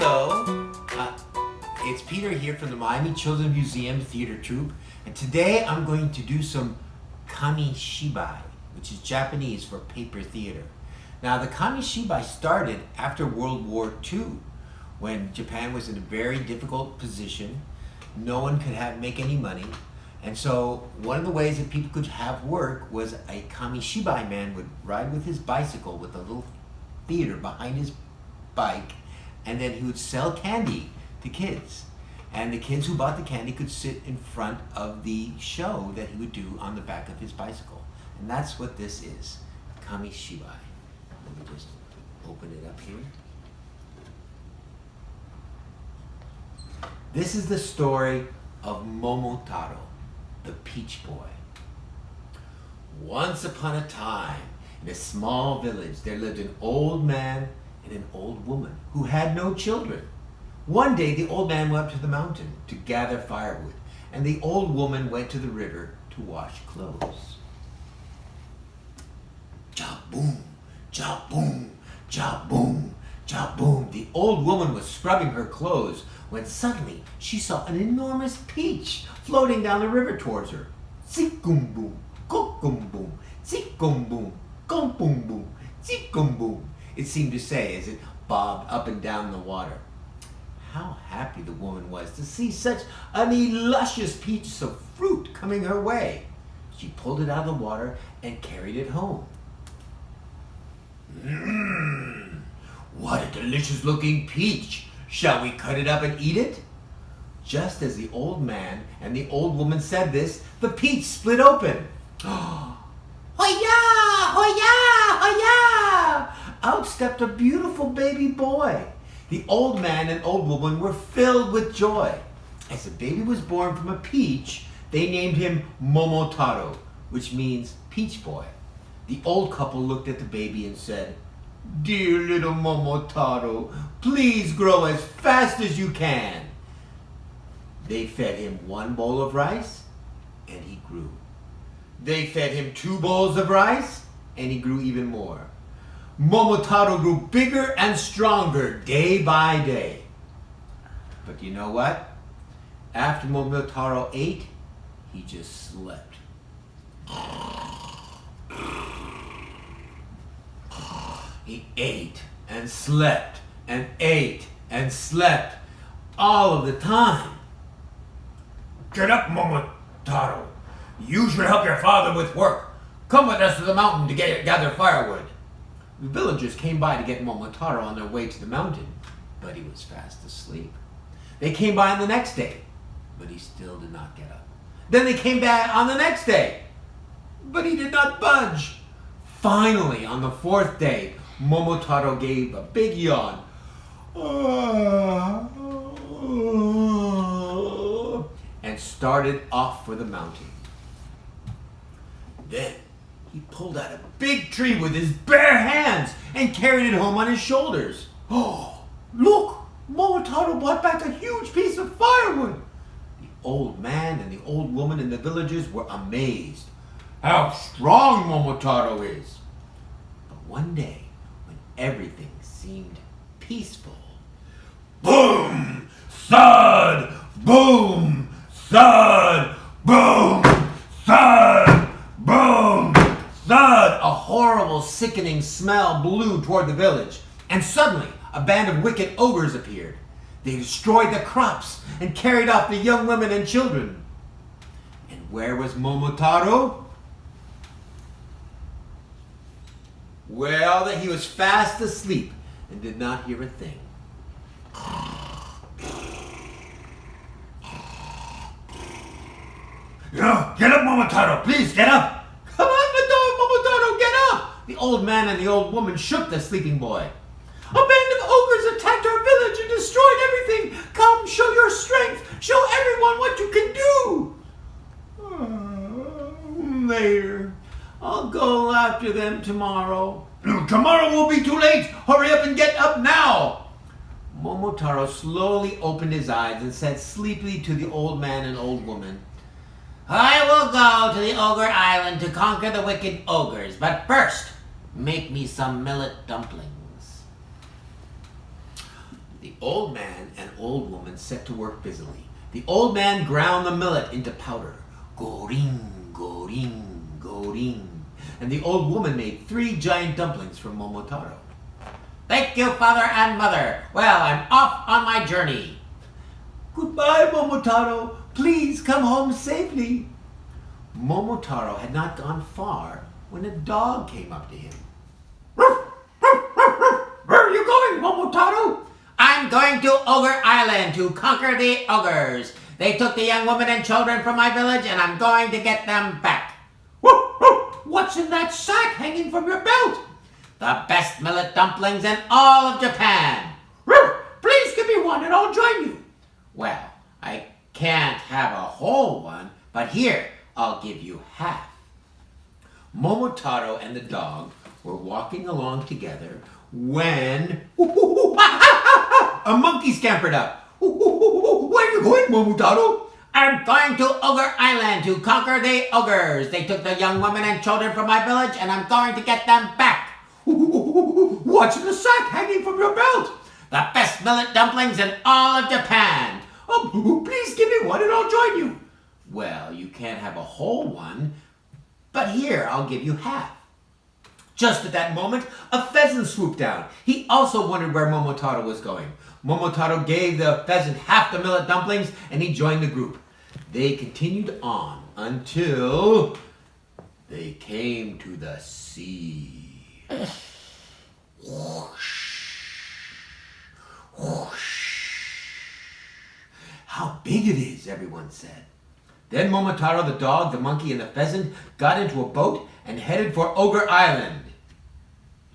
Hello, it's Peter here from the Miami Children's Museum Theater Troupe, and today I'm going to do some Kamishibai, which is Japanese for paper theater. Now, the Kamishibai started after World War II, when Japan was in a very difficult position. No one could make any money, and so one of the ways that people could have work was a Kamishibai man would ride with his bicycle with a little theater behind his bike, and then he would sell candy to kids. And the kids who bought the candy could sit in front of the show that he would do on the back of his bicycle. And that's what this is, Kamishibai. Let me just open it up here. This is the story of Momotaro, the Peach Boy. Once upon a time, in a small village, there lived an old man and an old woman who had no children. One day, the old man went up to the mountain to gather firewood, and the old woman went to the river to wash clothes. Ja-boom, ja-boom, ja-boom, ja-boom. The old woman was scrubbing her clothes when suddenly she saw an enormous peach floating down the river towards her. Zik-boom-boom, go-boom-boom, zik-boom-boom, go-boom-boom, zik-boom-boom. It seemed to say as it bobbed up and down the water. How happy the woman was to see such a luscious piece of fruit coming her way. She pulled it out of the water and carried it home. What a delicious looking peach! Shall we cut it up and eat it? Just as the old man and the old woman said this, the peach split open. Hoya! Hoya! Hoya! Out stepped a beautiful baby boy. The old man and old woman were filled with joy. As the baby was born from a peach, they named him Momotaro, which means peach boy. The old couple looked at the baby and said, "Dear little Momotaro, please grow as fast as you can." They fed him 1 bowl of rice, and he grew. They fed him 2 bowls of rice, and he grew even more. Momotaro grew bigger and stronger day by day. But you know what? After Momotaro ate, he just slept. He ate and slept and ate and slept all of the time. "Get up, Momotaro. You should help your father with work. Come with us to the mountain to gather firewood." The villagers came by to get Momotaro on their way to the mountain, but he was fast asleep. They came by on the next day, but he still did not get up. Then they came back on the next day, but he did not budge. Finally, on the 4th day, Momotaro gave a big yawn and started off for the mountain. Then he pulled out a big tree with his bare hands and carried it home on his shoulders. Oh, look! Momotaro brought back a huge piece of firewood. The old man and the old woman and the villagers were amazed. How strong Momotaro is! But one day, when everything seemed peaceful, boom! Thud! Boom! Thud! Boom! Thud! Boom! Thud! A horrible, sickening smell blew toward the village, and suddenly a band of wicked ogres appeared. They destroyed the crops and carried off the young women and children. And where was Momotaro? Well, that he was fast asleep and did not hear a thing. Get up, Momotaro! Please, get up! Come on, Momotaro, get up! The old man and the old woman shook the sleeping boy. A band of ogres attacked our village and destroyed everything. Come, show your strength. Show everyone what you can do. Later. I'll go after them tomorrow. Tomorrow will be too late. Hurry up and get up now. Momotaro slowly opened his eyes and said sleepily to the old man and old woman, "I will go to the Ogre Island to conquer the wicked ogres, but first, make me some millet dumplings." The old man and old woman set to work busily. The old man ground the millet into powder. Go-ring, go-ring, go-ring. And the old woman made 3 giant dumplings for Momotaro. "Thank you, father and mother. Well, I'm off on my journey." "Goodbye, Momotaro. Please come home safely." Momotaro had not gone far when a dog came up to him. "Where are you going, Momotaro?" "I'm going to Ogre Island to conquer the ogres. They took the young women and children from my village, and I'm going to get them back." "What's in that sack hanging from your belt?" "The best millet dumplings in all of Japan." "Please give me one and I'll join you." "Well, I can't have a whole one, but here, I'll give you half." Momotaro and the dog were walking along together when a monkey scampered up. "Where are you going, Momotaro?" "I'm going to Ogre Island to conquer the ogres. They took the young women and children from my village, and I'm going to get them back." "What's in the sack hanging from your belt?" "The best millet dumplings in all of Japan." "Please give me one and I'll join you." "Well, you can't have a whole one, but here, I'll give you half." Just at that moment, a pheasant swooped down. He also wondered where Momotaro was going. Momotaro gave the pheasant half the millet dumplings, and he joined the group. They continued on until they came to the sea. Whoosh, whoosh. "How big it is," everyone said. Then Momotaro, the dog, the monkey, and the pheasant got into a boat and headed for Ogre Island.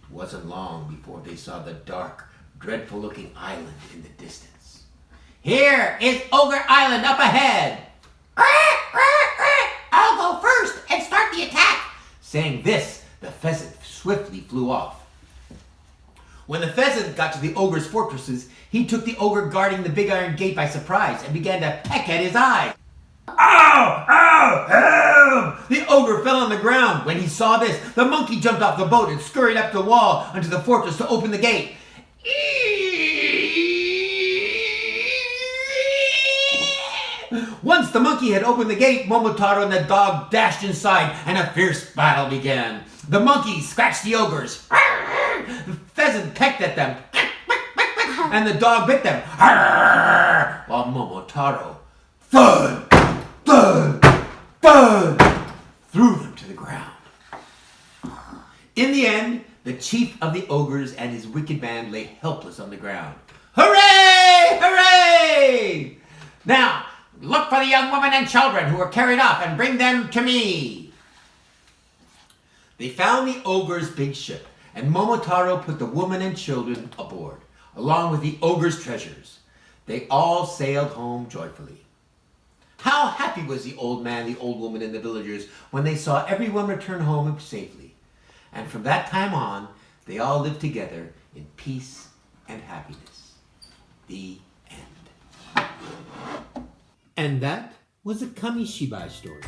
It wasn't long before they saw the dark, dreadful-looking island in the distance. "Here is Ogre Island up ahead." "I'll go first and start the attack." Saying this, the pheasant swiftly flew off. When the pheasant got to the ogre's fortresses, he took the ogre guarding the big iron gate by surprise and began to peck at his eyes. "Ow! Ow! Help!" The ogre fell on the ground. When he saw this, the monkey jumped off the boat and scurried up the wall onto the fortress to open the gate. Once the monkey had opened the gate, Momotaro and the dog dashed inside, and a fierce battle began. The monkey scratched the ogres. The pheasant pecked at them, and the dog bit them, while Momotaro, thud, thud, thud, threw them to the ground. In the end, the chief of the ogres and his wicked band lay helpless on the ground. "Hooray! Hooray! Now, look for the young women and children who were carried off and bring them to me." They found the ogre's big ship, and Momotaro put the woman and children aboard, along with the ogre's treasures. They all sailed home joyfully. How happy was the old man, the old woman, and the villagers when they saw everyone return home safely. And from that time on, they all lived together in peace and happiness. The end. And that was a Kamishibai story.